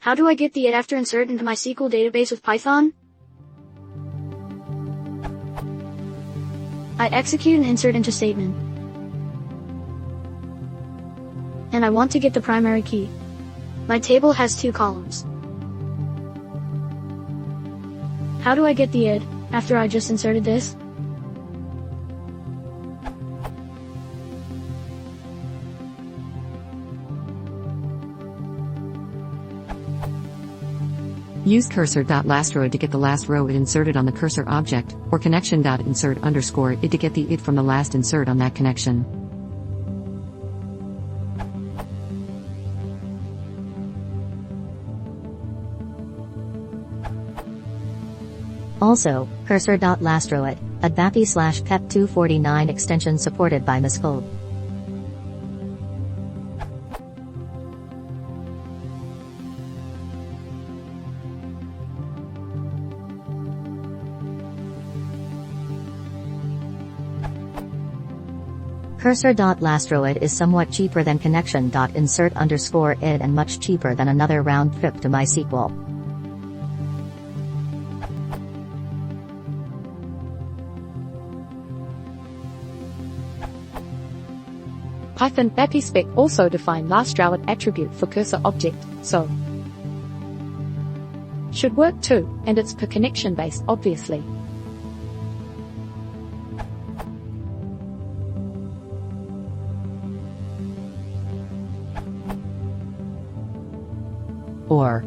How do I get the id after insert into MySQL database with Python? I execute an insert into statement. And I want to get the primary key. My table has 2 columns. How do I get the id after I just inserted this? Use cursor.lastRow to get the last row it inserted on the cursor object, or connection.insert_id to get the id from the last insert on that connection. Also, cursor.lastRow /pep249 extension supported by MySQL. Cursor.lastRow is somewhat cheaper than connection.insert_id and much cheaper than another round trip to MySQL. Python backspec also define lastRow attribute for cursor object, so should work too, and it's per connection based obviously. Or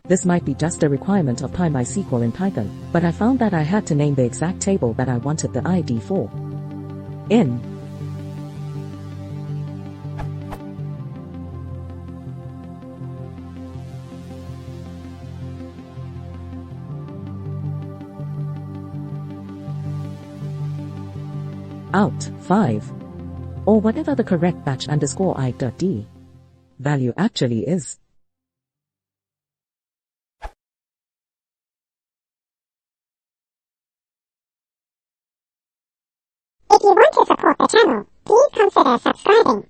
this might be just a requirement of MySQL in Python, but I found that I had to name the exact table that I wanted the ID for. In out 5, or whatever the correct batch_i.d value actually is. If you want to support the channel, please consider subscribing.